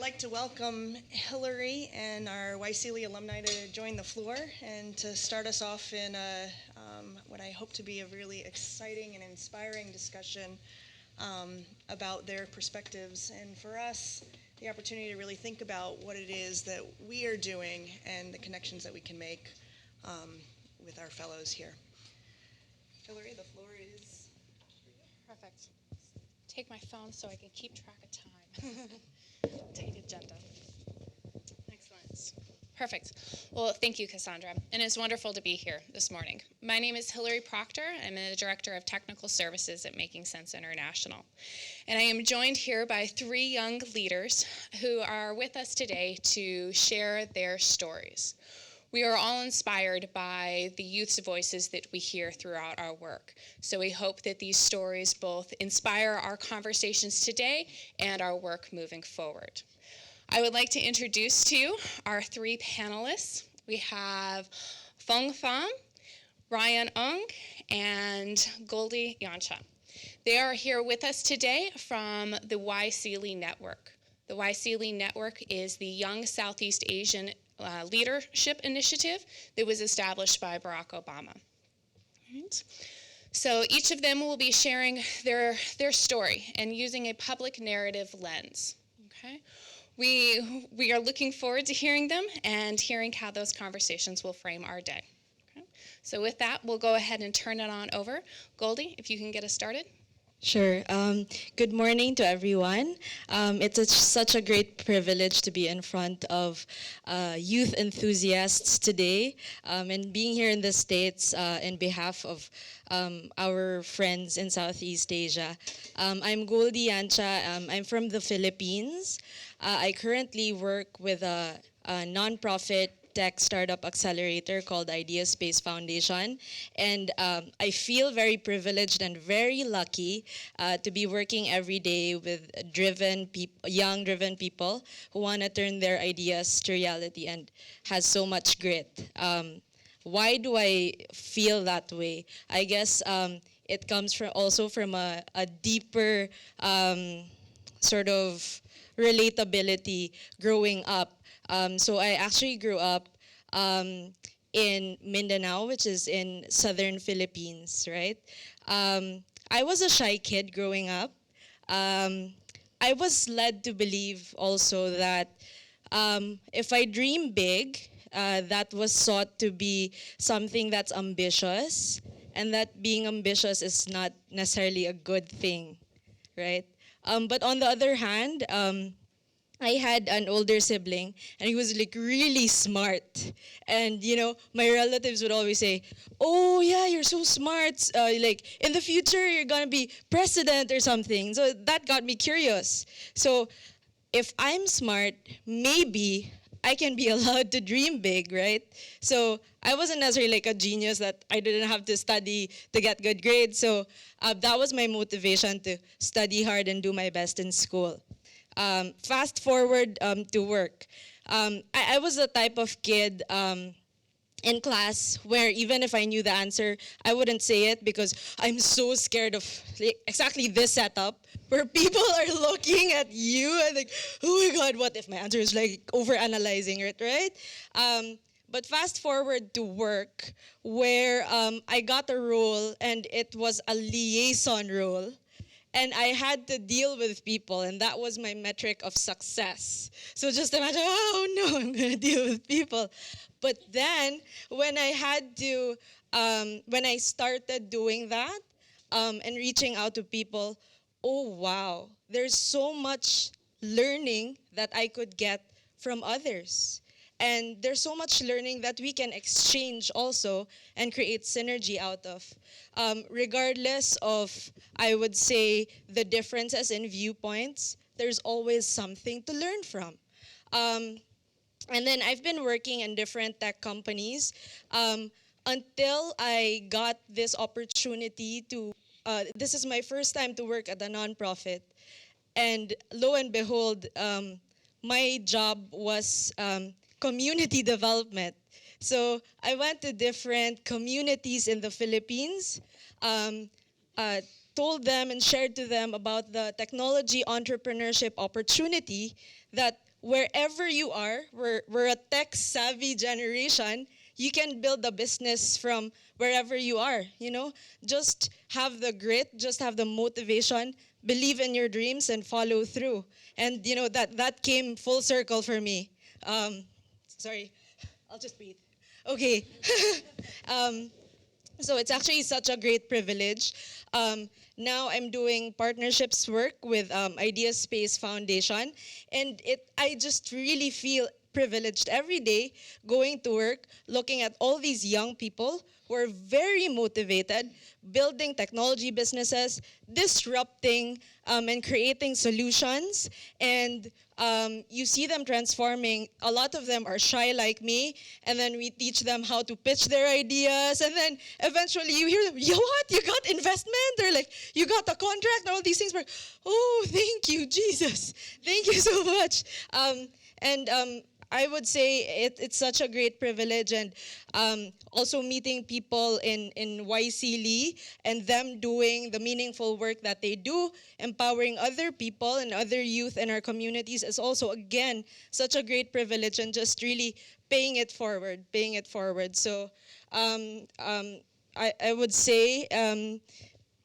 like to welcome Hillary and our YSEALI alumni to join the floor and to start us off in what I hope to be a really exciting and inspiring discussion about their perspectives, and for us, the opportunity to really think about what it is that we are doing and the connections that we can make with our fellows here. Hillary, the floor is perfect. Take my phone so I can keep track of time. Take agenda. Excellent. Perfect. Well, thank you, Cassandra. And it's wonderful to be here this morning. My name is Hillary Proctor. I'm the Director of Technical Services at Making Sense International. And I am joined here by three young leaders who are with us today to share their stories. We are all inspired by the youth's voices that we hear throughout our work. So we hope that these stories both inspire our conversations today and our work moving forward. I would like to introduce to you our three panelists. We have Pham, Marianne, and Goldy, Yancha. They are here with us today from the YSEALI Network. The YSEALI Network is the Young Southeast Asian Leadership Initiative that was established by Barack Obama. Right. So each of them will be sharing their story and using a public narrative lens. Okay. We are looking forward to hearing them and hearing how those conversations will frame our day. Okay. So with that, we'll go ahead and turn it on over. Goldy, if you can get us started. Sure. Good morning to everyone. It's such a great privilege to be in front of youth enthusiasts today, and being here in the States in behalf of our friends in Southeast Asia. I'm Goldy, Yancha. I'm from the Philippines. I currently work with a nonprofit tech startup accelerator called IdeaSpace Foundation, and I feel very privileged and very lucky to be working every day with young driven people who want to turn their ideas to reality and has so much grit. Why do I feel that way? I guess it comes from a deeper sort of relatability growing up. So I actually grew up in Mindanao, which is in southern Philippines, right? I was a shy kid growing up. I was led to believe also that if I dream big, that was sought to be something that's ambitious, and that being ambitious is not necessarily a good thing, right? But on the other hand, I had an older sibling, and he was like really smart. And my relatives would always say, "Oh yeah, you're so smart. Like in the future, you're gonna be president or something." So that got me curious. So if I'm smart, maybe I can be allowed to dream big, right? So I wasn't necessarily like a genius that I didn't have to study to get good grades. So that was my motivation to study hard and do my best in school. Fast forward to work. I was the type of kid in class where even if I knew the answer, I wouldn't say it because I'm so scared of exactly this setup where people are looking at you and like, oh my God, what if my answer is like overanalyzing it, right? But fast forward to work where I got a role, and it was a liaison role. And I had to deal with people, and that was my metric of success. So just imagine, oh no, I'm gonna deal with people. But then when I started doing that and reaching out to people, oh wow, there's so much learning that I could get from others. And there's so much learning that we can exchange also and create synergy out of. Regardless of, I would say, the differences in viewpoints, there's always something to learn from. And then I've been working in different tech companies until I got this opportunity to, this is my first time to work at a nonprofit. And lo and behold, my job was community development. So I went to different communities in the Philippines, told them and shared to them about the technology entrepreneurship opportunity that wherever you are, we're a tech-savvy generation, you can build a business from wherever you are, you know? Just have the grit, just have the motivation, believe in your dreams and follow through. And you know, that came full circle for me. Sorry, I'll just breathe. Okay. um, so it's actually such a great privilege. Now I'm doing partnerships work with IdeaSpace Foundation, and I just really feel privileged every day going to work, looking at all these young people who are very motivated, building technology businesses, disrupting and creating solutions, and you see them transforming. A lot of them are shy like me, and then we teach them how to pitch their ideas, and then eventually you hear them, you what, you got investment? Or like, you got a contract, and all these things. Were, oh, thank you, Jesus. Thank you so much. And I would say it's such a great privilege, and also meeting people in YSEALI and them doing the meaningful work that they do, empowering other people and other youth in our communities is also, again, such a great privilege, and just really paying it forward. So I would say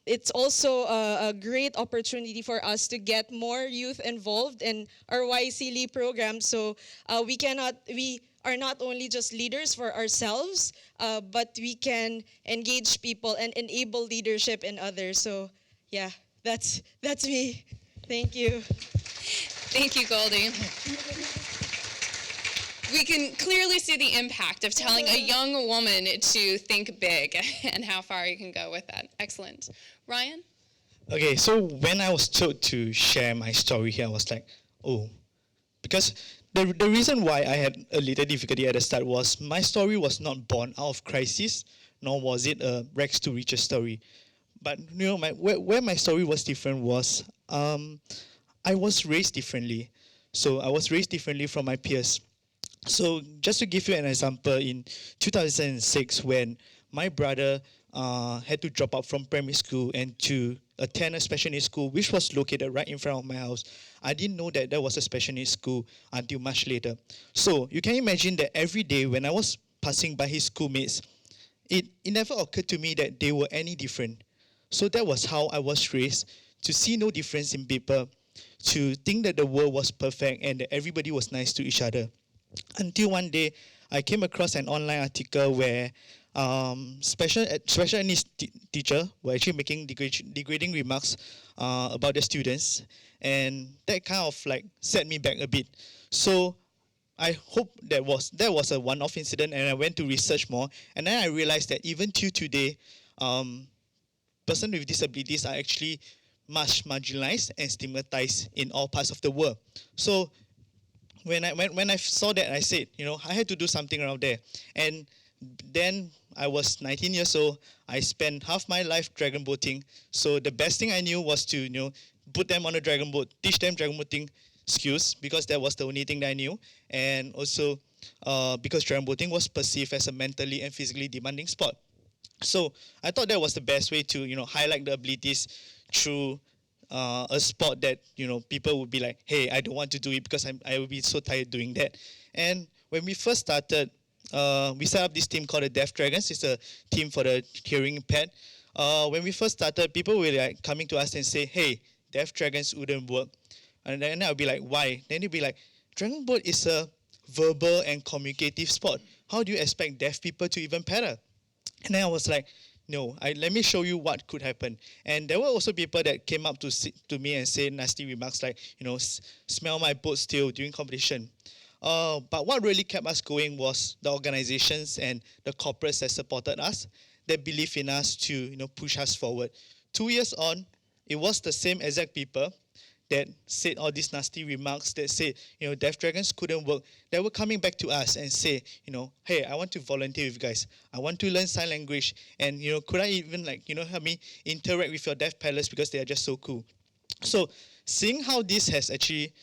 it's also a great opportunity for us to get more youth involved in our YSEALI program. So we are not only just leaders for ourselves, but we can engage people and enable leadership in others. So yeah, that's me. Thank you. Thank you, Goldy. We can clearly see the impact of telling a young woman to think big and how far you can go with that. Excellent. Ryan? Okay, so when I was told to share my story here, I was like, oh, because the reason why I had a little difficulty at the start was my story was not born out of crisis, nor was it a rags to riches story. But you know, where my story was different was I was raised differently. So I was raised differently from my peers. So just to give you an example, in 2006, when my brother had to drop out from primary school and to attend a special needs school, which was located right in front of my house, I didn't know that there was a special needs school until much later. So you can imagine that every day when I was passing by his schoolmates, it never occurred to me that they were any different. So that was how I was raised, to see no difference in people, to think that the world was perfect and that everybody was nice to each other. Until one day, I came across an online article where special needs teacher were actually making degrading remarks about the students, and that kind of like set me back a bit. So I hope that was a one-off incident, and I went to research more, and then I realized that even till today, persons with disabilities are actually much marginalized and stigmatized in all parts of the world. So when I saw that, I said, you know, I had to do something around there. And then I was 19 years old. I spent half my life dragon boating. So the best thing I knew was to, you know, put them on a dragon boat, teach them dragon boating skills, because that was the only thing that I knew. And also because dragon boating was perceived as a mentally and physically demanding sport. So I thought that was the best way to, you know, highlight the abilities through a sport that, you know, people would be like, hey, I don't want to do it because I will be so tired doing that. And when we first started, we set up this team called the Deaf Dragons. It's a team for the hearing impaired. When we first started, people were like coming to us and say, hey, Deaf Dragons wouldn't work. And then I'll be like, why? Then they'll be like, Dragon Boat is a verbal and communicative sport. How do you expect deaf people to even paddle? And then I was like, no, let me show you what could happen. And there were also people that came up to me and said nasty remarks like, you know, smell my boat still during competition. But what really kept us going was the organizations and the corporates that supported us, that believed in us to, you know, push us forward. 2 years on, it was the same exact people that said all these nasty remarks, that said, you know, Deaf Dragons couldn't work, they were coming back to us and say, you know, hey, I want to volunteer with you guys. I want to learn sign language. And, you know, could I even, like, you know, help me interact with your deaf paddlers because they are just so cool. So seeing how this has actually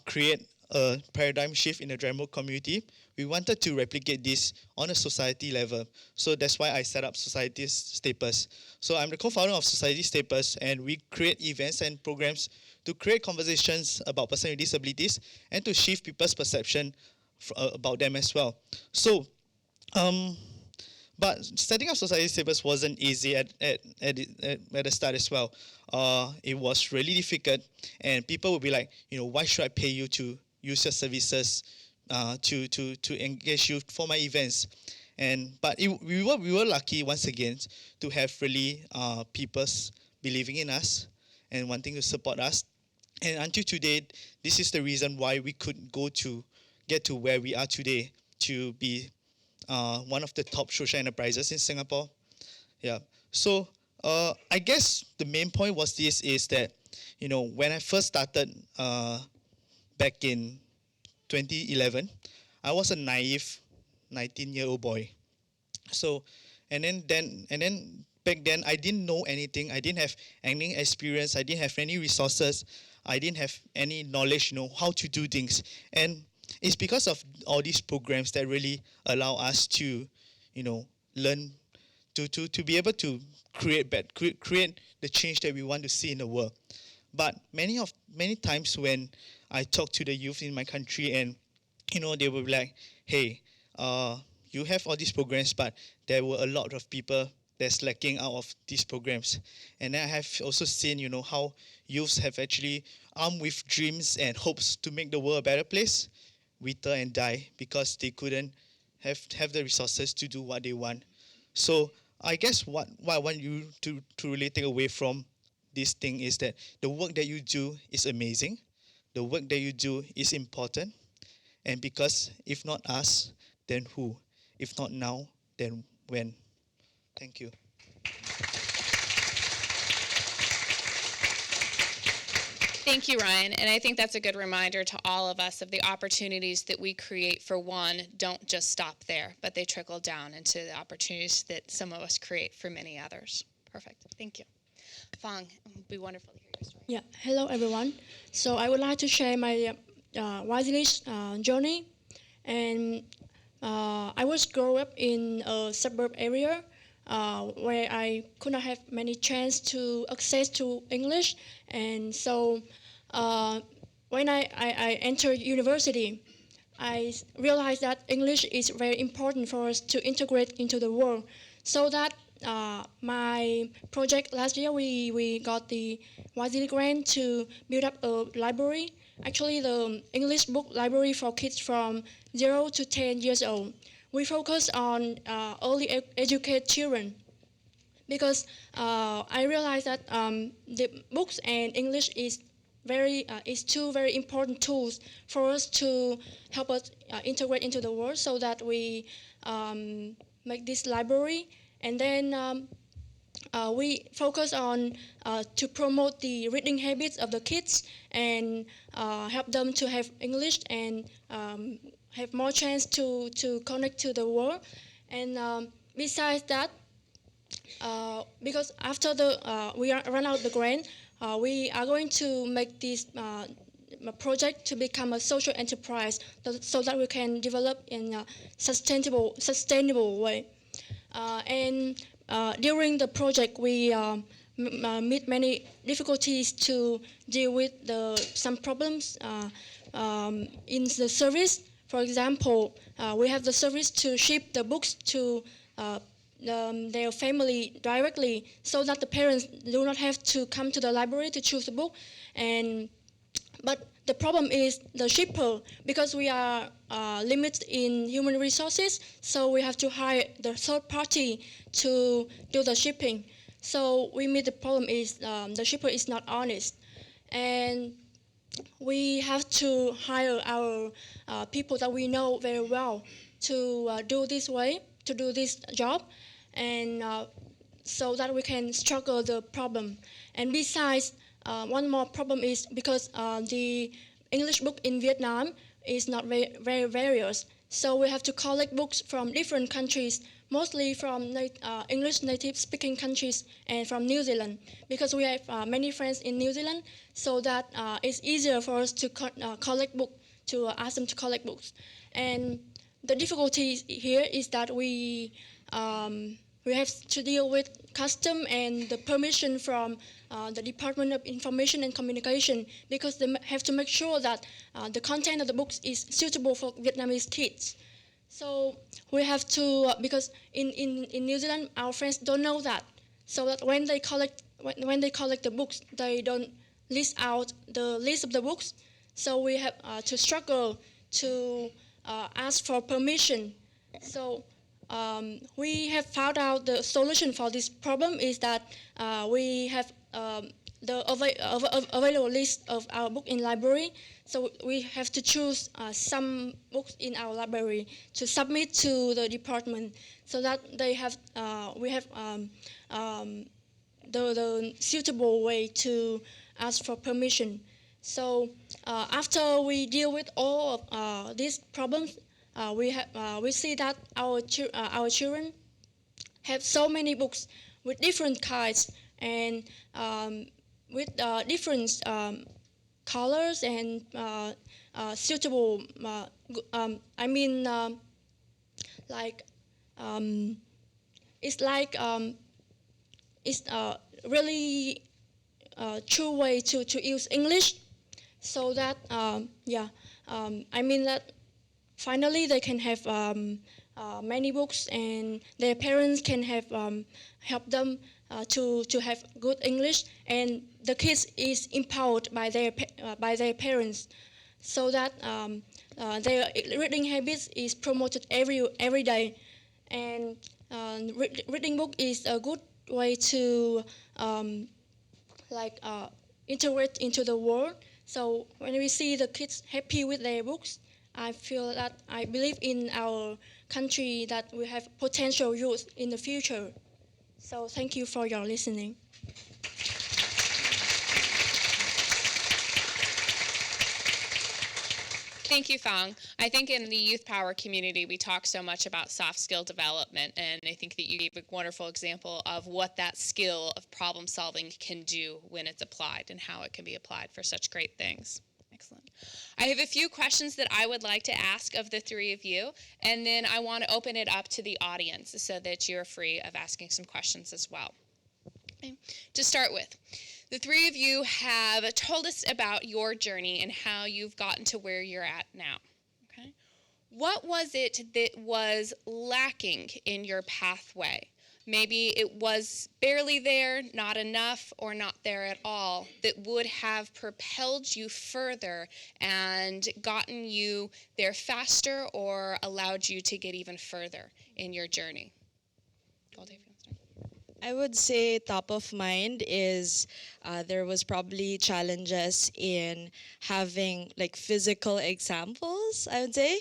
created a paradigm shift in the remote community, we wanted to replicate this on a society level. So that's why I set up Society Staples. So I'm the co-founder of Society Staples, and we create events and programs to create conversations about persons with disabilities and to shift people's perception about them as well. So, but setting up Society Staples wasn't easy at the start as well. It was really difficult, and people would be like, why should I pay you to use your services, to engage you for my events? But we were lucky once again to have really people believing in us and wanting to support us. And until today, this is the reason why we could get to where we are today, to be one of the top social enterprises in Singapore. Yeah. So I guess the main point is that, when I first started back in 2011, I was a naive 19-year-old boy. So, and then back then I didn't know anything. I didn't have any experience. I didn't have any resources. I didn't have any knowledge, how to do things. And it's because of all these programs that really allow us to, learn to be able to create the change that we want to see in the world. But many times when I talk to the youth in my country, and they will be like, hey, you have all these programs, but there were a lot of people that's lacking out of these programs. And I have also seen, how youths have actually armed with dreams and hopes to make the world a better place, wither and die because they couldn't have the resources to do what they want. So I guess what I want you to really take away from this thing is that the work that you do is amazing. The work that you do is important. And because if not us, then who? If not now, then when? Thank you. Thank you, Ryan. And I think that's a good reminder to all of us of the opportunities that we create. For one, don't just stop there, but they trickle down into the opportunities that some of us create for many others. Perfect. Thank you. Pham, it would be wonderful to hear your story. Yeah, hello everyone. So I would like to share my YSEALI journey. And I was grow up in a suburb area where I could not have many chance to access to English. And so when I entered university, I realized that English is very important for us to integrate into the world. So that my project last year, we got the YSEALI grant to build up a library. Actually, the English book library for kids from 0 to 10 years old. We focus on early educated children because I realized that the books and English is two very important tools for us to help us integrate into the world, so that we make this library. And then we focus on to promote the reading habits of the kids and help them to have English and have more chance to connect to the world. And besides that, because after we run out the grant, we are going to make this project to become a social enterprise, so that we can develop in a sustainable way. And during the project, we meet many difficulties to deal with some problems in the service. For example, we have the service to ship the books to their family directly, so that the parents do not have to come to the library to choose a book. But the problem is the shipper, because we are limited in human resources, so we have to hire the third party to do the shipping. So we meet the problem is the shipper is not honest. And we have to hire our people that we know very well to do this job, and so that we can struggle the problem. And besides, one more problem is because the English book in Vietnam is not very various. So we have to collect books from different countries, mostly from English native speaking countries and from New Zealand, because we have many friends in New Zealand, so that it's easier for us to collect books to ask them to collect books. And the difficulty here is that we have to deal with custom and the permission from the Department of Information and Communication, because they have to make sure that the content of the books is suitable for Vietnamese kids. So we have to, because in New Zealand, our friends don't know that. So that when they collect the books, they don't list out the list of the books. So we have to struggle to ask for permission. So we have found out the solution for this problem is that we have the available list of our book in library. So we have to choose some books in our library to submit to the department, so that they have we have the suitable way to ask for permission. So after we deal with all of these problems, we see that our children have so many books with different kinds and with different colors and suitable. It's like it's really true way to use English, so that that finally they can have many books, and their parents can have help them to have good English, and the kids is empowered by their parents, so that their reading habits is promoted every day, and reading book is a good way to integrate into the world. So when we see the kids happy with their books, I believe in our country that we have potential youth in the future. So thank you for your listening. Thank you, Pham. I think in the youth power community, we talk so much about soft skill development, and I think that you gave a wonderful example of what that skill of problem solving can do when it's applied and how it can be applied for such great things. Excellent. I have a few questions that I would like to ask of the three of you, and then I want to open it up to the audience so that you're free of asking some questions as well. Okay. To start with, the three of you have told us about your journey and how you've gotten to where you're at now. Okay. What was it that was lacking in your pathway? Maybe it was barely there, not enough, or not there at all, that would have propelled you further and gotten you there faster or allowed you to get even further in your journey. Goldy, if you want to start. I would say top of mind is there was probably challenges in having like physical examples, I would say,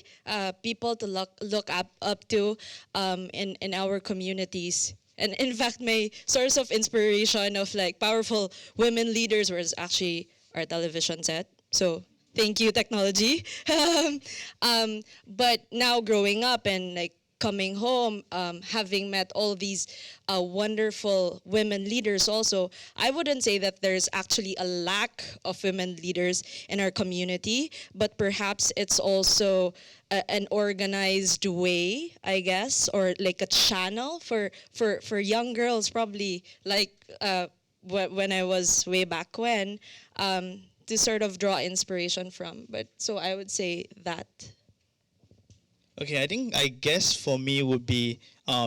people to look up to in our communities. And in fact, my source of inspiration of like powerful women leaders was actually our television set. So thank you, technology. But now growing up and like coming home, having met all these wonderful women leaders also, I wouldn't say that there's actually a lack of women leaders in our community, but perhaps it's also an organized way, I guess, or like a channel for young girls, probably like when I was way back when, to sort of draw inspiration from. But so I would say that. Okay, I guess for me would be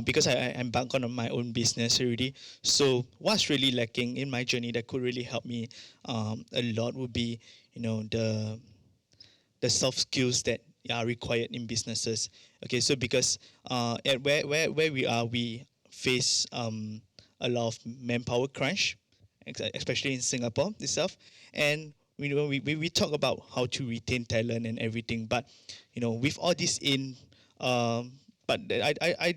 because I'm back on my own business already. So what's really lacking in my journey that could really help me a lot would be, the soft skills that are required in businesses. Okay, so because at where we are, we face a lot of manpower crunch, especially in Singapore itself, and we talk about how to retain talent and everything, but with all this in, but I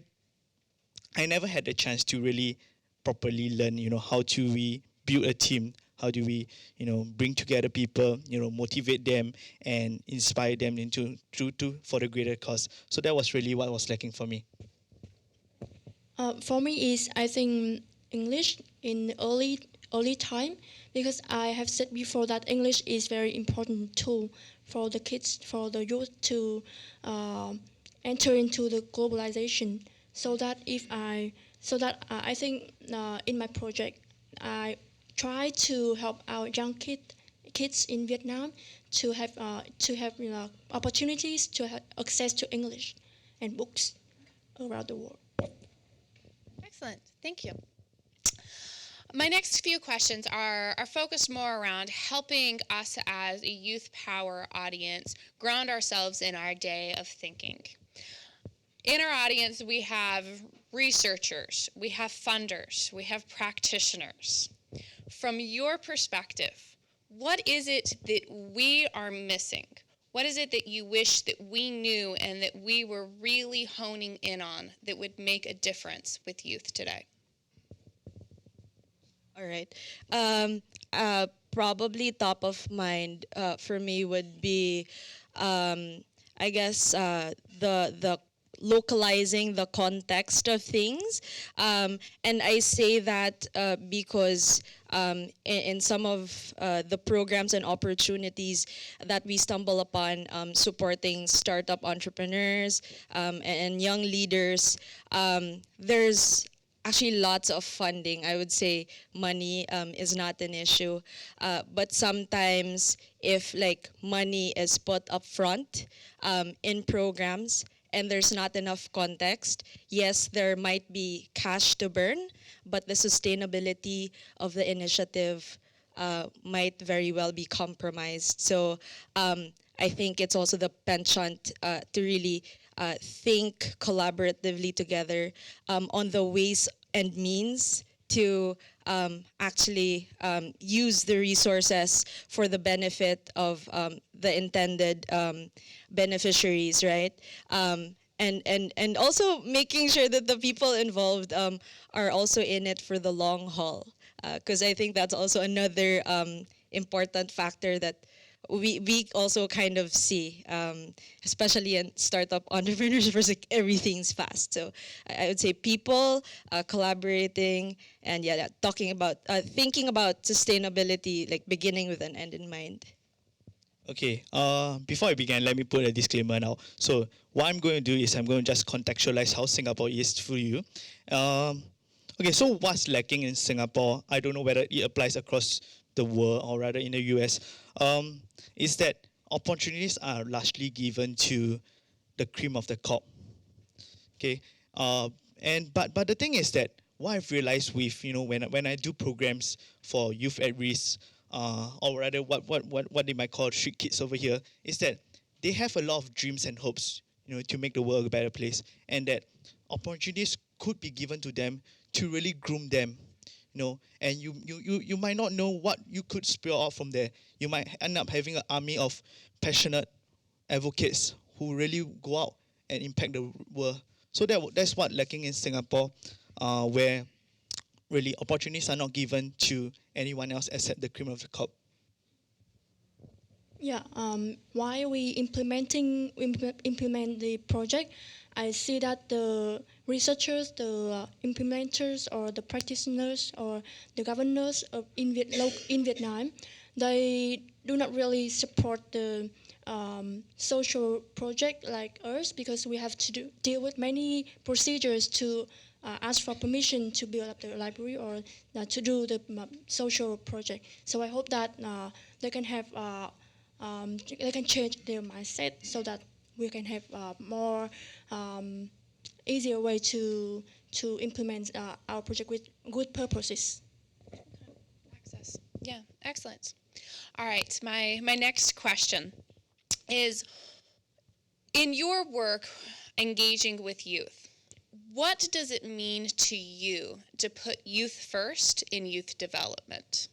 never had the chance to really properly learn, how to we build a team, how do we, bring together people, motivate them and inspire them into for the greater cause. So that was really what was lacking for me. For me is, I think, English in early early time, because I have said before that English is very important tool for the kids, for the youth to enter into the globalization. So that I think in my project I try to help our young kids in Vietnam to have opportunities to have access to English and books around the world. Excellent. Thank you. My next few questions are focused more around helping us as a youth power audience ground ourselves in our day of thinking. In our audience, we have researchers, we have funders, we have practitioners. From your perspective, what is it that we are missing? What is it that you wish that we knew and that we were really honing in on that would make a difference with youth today? All right. Probably top of mind for me would be, I guess, the localizing the context of things, and I say that because in some of the programs and opportunities that we stumble upon, supporting startup entrepreneurs and young leaders, there's actually lots of funding. I would say money is not an issue, but sometimes if like money is put up front in programs and there's not enough context, yes, there might be cash to burn, but the sustainability of the initiative might very well be compromised. So I think it's also the penchant to really think collaboratively together on the ways and means to actually use the resources for the benefit of the intended beneficiaries, right? And also making sure that the people involved are also in it for the long haul, because I think that's also another important factor that we also kind of see, especially in startup entrepreneurs, versus everything's fast. So I would say people collaborating and talking about thinking about sustainability, like beginning with an end in mind. Okay, before I begin, let me put a disclaimer now. So what I'm going to do is I'm going to just contextualize how Singapore is for you. Okay, so what's lacking in Singapore, I don't know whether it applies across the world or rather in the US, is that opportunities are largely given to the cream of the crop. Okay, but the thing is that what I've realized with when I do programs for youth at risk, or rather what they might call street kids over here, is that they have a lot of dreams and hopes, to make the world a better place, and that opportunities could be given to them to really groom them, and you might not know what you could spill out from there. You might end up having an army of passionate advocates who really go out and impact the world. So that's what lacking in Singapore, where really opportunities are not given to anyone else except the cream of the crop. Yeah. While we implement the project, I see that the researchers, the implementers, or the practitioners, or the governors in Vietnam, they do not really support the social project like us, because we have to deal with many procedures to ask for permission to build up the library or to do the social project. So I hope that they can have they can change their mindset so that we can have more easier way to implement our project with good purposes. Access. Yeah, excellent. All right, my next question is, in your work engaging with youth, what does it mean to you to put youth first in youth development?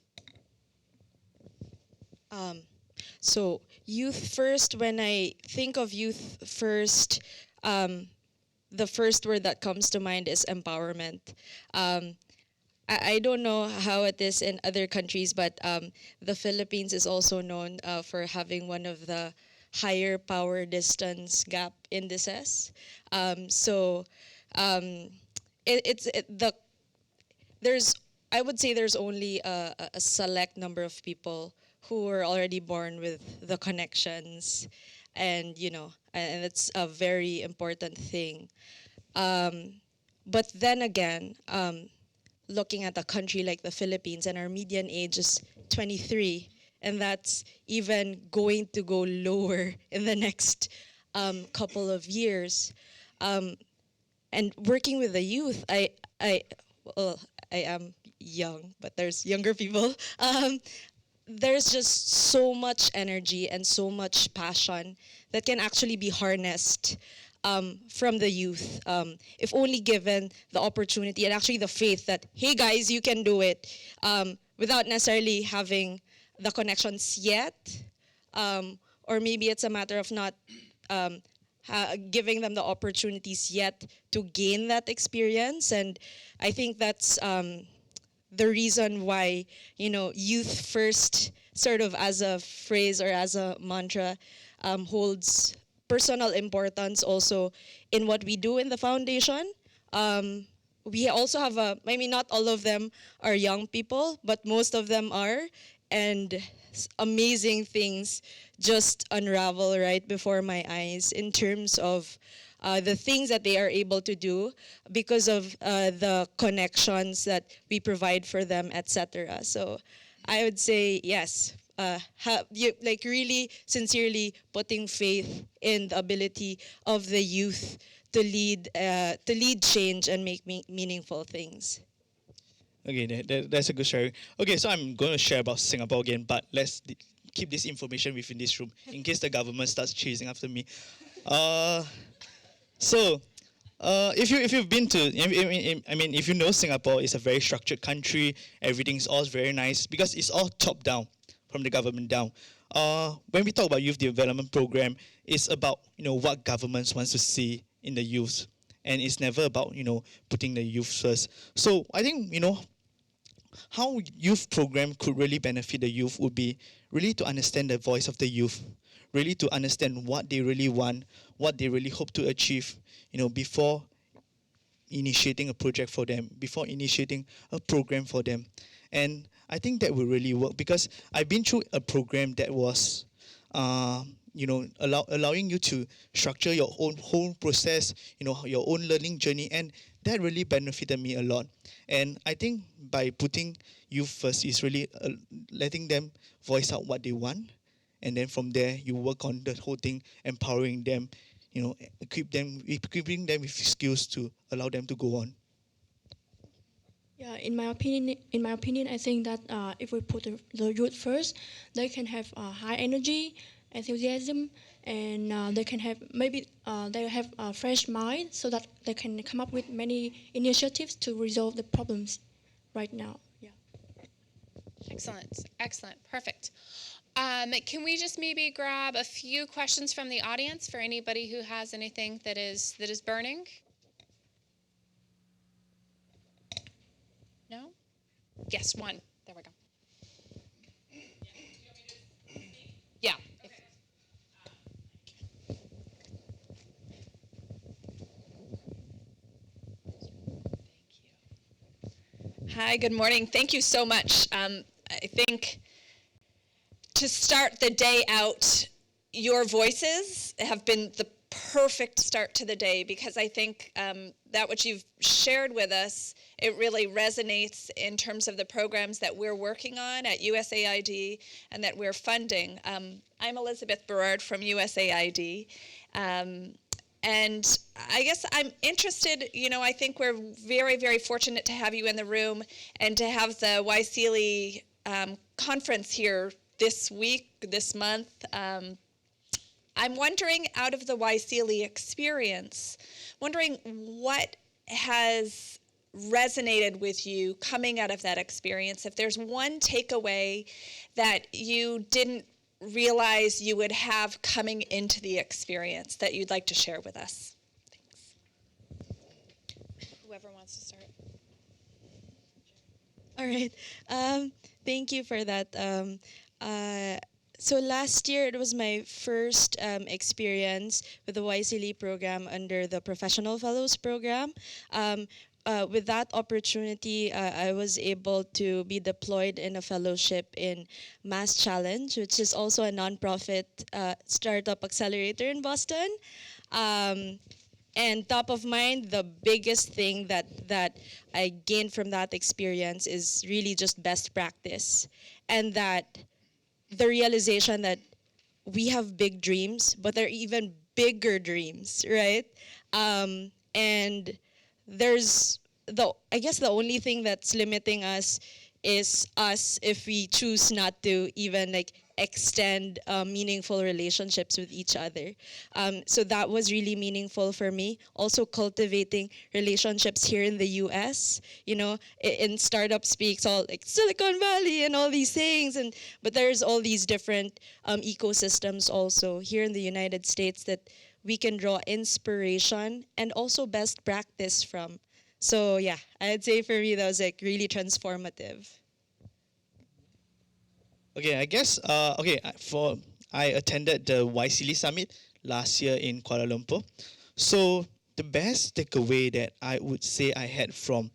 So youth first, when I think of youth first, the first word that comes to mind is empowerment. I don't know how it is in other countries, but the Philippines is also known for having one of the higher power distance gap indices. So there's I would say there's only a select number of people who were already born with the connections, and and it's a very important thing. But then again, looking at a country like the Philippines, and our median age is 23, and that's even going to go lower in the next couple of years. And working with the youth, well, I am young, but there's younger people. There's just so much energy and so much passion that can actually be harnessed from the youth, if only given the opportunity and actually the faith that, hey guys, you can do it, without necessarily having the connections yet, or maybe it's a matter of not giving them the opportunities yet to gain that experience. And I think that's the reason why, youth first, sort of as a phrase or as a mantra, holds personal importance also in what we do in the foundation. We also have not all of them are young people, but most of them are, and amazing things just unravel right before my eyes in terms of the things that they are able to do because of the connections that we provide for them, etc. So I would say yes, really sincerely putting faith in the ability of the youth to lead change and make meaningful things. Okay, that's a good sharing. Okay, so I'm going to share about Singapore again, but let's keep this information within this room in case the government starts chasing after me. So, if you've been to, if you know Singapore is a very structured country, everything's all very nice because it's all top down, from the government down. When we talk about youth development program, it's about what governments wants to see in the youth, and it's never about putting the youth first. So I think how youth program could really benefit the youth would be really to understand the voice of the youth, really to understand what they really want, what they really hope to achieve, before initiating a project for them, before initiating a program for them. And I think that will really work because I've been through a program that was, allowing you to structure your own whole process, your own learning journey, and that really benefited me a lot. And I think by putting youth first is really letting them voice out what they want, and then from there you work on the whole thing, empowering them, equipping them with skills to allow them to go on. Yeah, in my opinion, I think that if we put the youth first, they can have high energy, enthusiasm, and they can have they have a fresh mind, so that they can come up with many initiatives to resolve the problems right now. Yeah. Excellent, perfect. Can we just maybe grab a few questions from the audience for anybody who has anything that is burning? No? Yes, one. There we go. Yeah. Hi, good morning. Thank you so much. I think to start the day out, your voices have been the perfect start to the day, because I think that which you've shared with us, it really resonates in terms of the programs that we're working on at USAID and that we're funding. I'm Elizabeth Berard from USAID. And I guess I'm interested, I think we're very, very fortunate to have you in the room and to have the YSEALI conference here this week, this month. I'm wondering, out of the YSEALI experience, wondering what has resonated with you coming out of that experience. If there's one takeaway that you didn't realize you would have coming into the experience that you'd like to share with us. Thanks. Whoever wants to start. All right. Thank you for that. So last year, it was my first experience with the YSEALI program under the Professional Fellows program. with that opportunity, I was able to be deployed in a fellowship in Mass Challenge, which is also a nonprofit startup accelerator in Boston. And top of mind, the biggest thing that I gained from that experience is really just best practice, and that the realization that we have big dreams, but there are even bigger dreams, right? And there's I guess the only thing that's limiting us is us if we choose not to even like extend meaningful relationships with each other. So that was really meaningful for me. Also cultivating relationships here in the US, you know, in startup speaks all like Silicon Valley and all these things, but there's all these different ecosystems also here in the United States that we can draw inspiration and also best practice from. So yeah, I'd say for me that was like really transformative. Okay, I guess I attended the YSEALI Summit last year in Kuala Lumpur. So the best takeaway that I would say I had from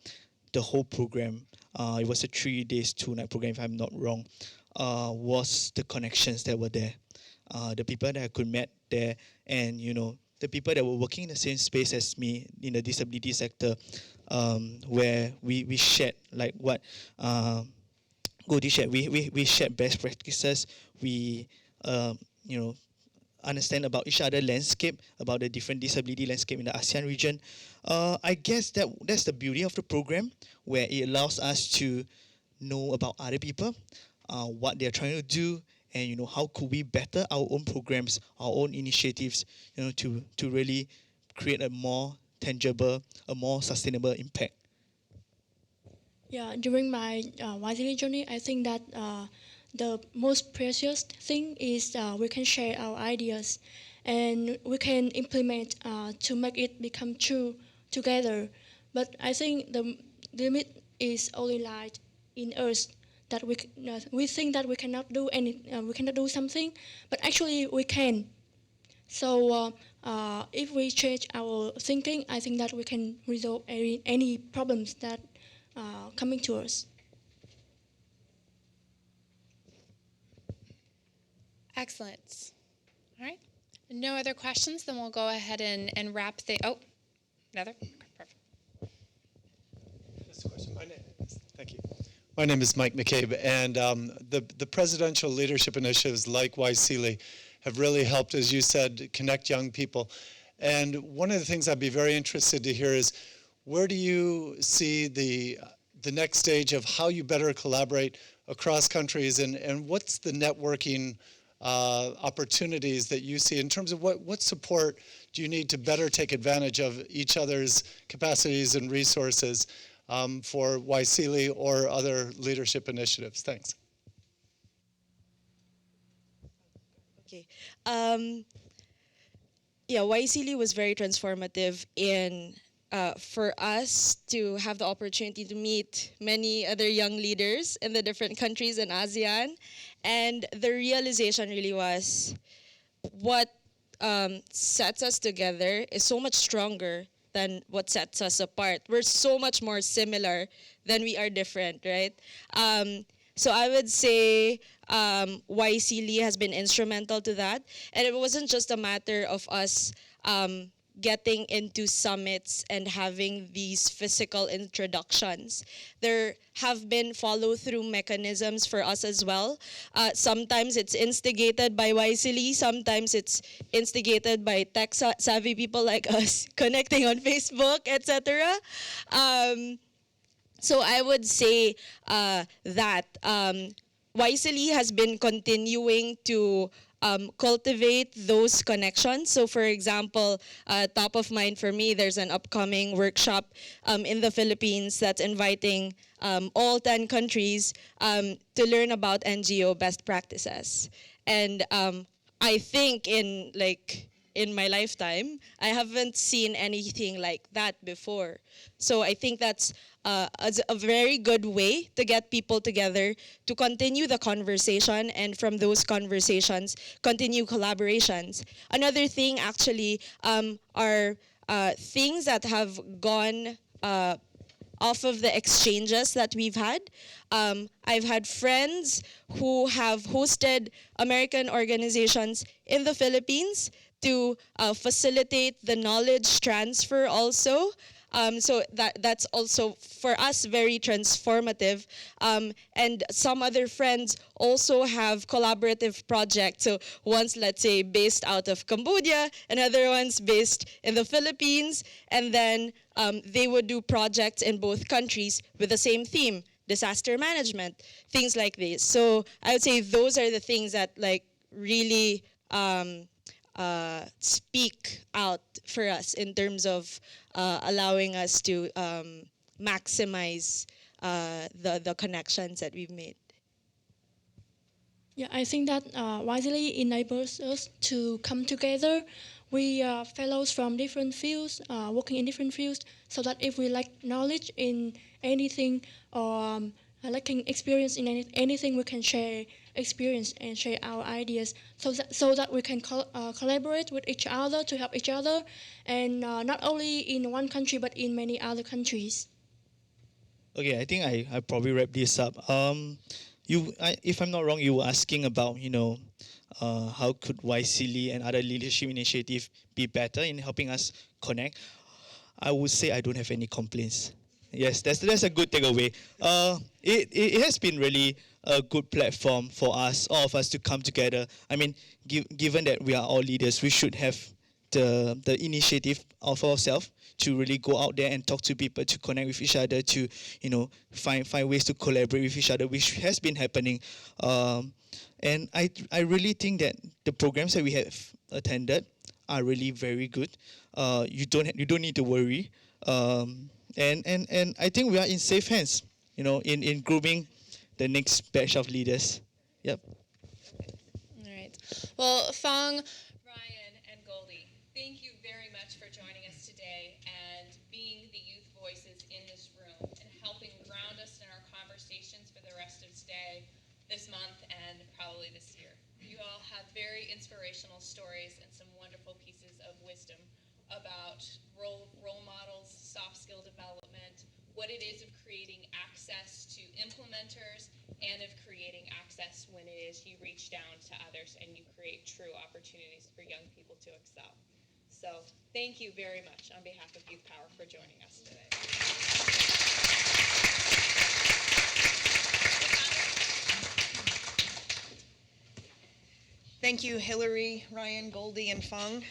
the whole program, it was a 3 days, 2 night program if I'm not wrong, was the connections that were there. The people that I could meet there, and you know, the people that were working in the same space as me in the disability sector, where we shared like what Goldy shared. We shared best practices. We you know, understand about each other landscape, about the different disability landscape in the ASEAN region. I guess that's the beauty of the program, where it allows us to know about other people, what they're trying to do, and you know, how could we better our own programs, our own initiatives, you know, to really create a more tangible, a more sustainable impact. Yeah, during my YSEALI journey, I think that the most precious thing is we can share our ideas and we can implement to make it become true together. But I think the limit is only lies in us, that we think that we cannot do we cannot do something, but actually we can. So if we change our thinking, I think that we can resolve any problems that coming to us. Excellent. All right. No other questions? Then we'll go ahead and wrap the. Oh, another? Okay, perfect. Just a question. Thank you. My name is Mike McCabe, and the presidential leadership initiatives like YSEALI have really helped, as you said, connect young people. And one of the things I'd be very interested to hear is, where do you see the next stage of how you better collaborate across countries, and what's the networking opportunities that you see in terms of what support do you need to better take advantage of each other's capacities and resources for YSEALI or other leadership initiatives? Thanks. Okay. Yeah, YSEALI was very transformative in for us to have the opportunity to meet many other young leaders in the different countries in ASEAN. And the realization really was what sets us together is so much stronger than what sets us apart. We're so much more similar than we are different, right? So I would say YSEALI has been instrumental to that. And it wasn't just a matter of us getting into summits and having these physical introductions. There have been follow-through mechanisms for us as well. Sometimes it's instigated by YSEALI, sometimes it's instigated by tech-savvy people like us connecting on Facebook, etc. So I would say that YSEALI has been continuing to cultivate those connections. So for example, top of mind for me, there's an upcoming workshop in the Philippines that's inviting all 10 countries to learn about NGO best practices. And I think in my lifetime, I haven't seen anything like that before. So I think that's a very good way to get people together, to continue the conversation, and from those conversations, continue collaborations. Another thing actually are things that have gone off of the exchanges that we've had. I've had friends who have hosted American organizations in the Philippines to facilitate the knowledge transfer also. So that's also for us very transformative. And some other friends also have collaborative projects. So one's, let's say, based out of Cambodia, another one's based in the Philippines, and then they would do projects in both countries with the same theme, disaster management, things like this. So I would say those are the things that like really speak out for us in terms of allowing us to maximize the connections that we've made. Yeah, I think that YSEALI enables us to come together. We are fellows from different fields, working in different fields, so that if we lack knowledge in anything or lacking experience in anything, we can share experience and share our ideas, so that we can collaborate with each other to help each other, and not only in one country but in many other countries. Okay, I think I probably wrap this up. If I'm not wrong, you were asking about, how could YSEALI and other leadership initiative be better in helping us connect. I would say I don't have any complaints. Yes, that's a good takeaway. It has been really a good platform for us, all of us, to come together. I mean, given that we are all leaders, we should have the initiative of ourselves to really go out there and talk to people, to connect with each other, to find ways to collaborate with each other, which has been happening. And I really think that the programs that we have attended are really very good. You don't need to worry. And I think we are in safe hands, in grooming the next batch of leaders. Yep. All right. Well, Pham, Ryan, and Goldy, thank you very much for joining us today and being the youth voices in this room and helping ground us in our conversations for the rest of today, this month, and probably this year. You all have very inspirational stories and some wonderful pieces of wisdom about role models, soft skill development, what it is of creating access to implementers, and of creating access when it is you reach down to others and you create true opportunities for young people to excel. So thank you very much on behalf of Youth Power for joining us today. Thank you, Hillary, Ryan, Goldy, and Pham.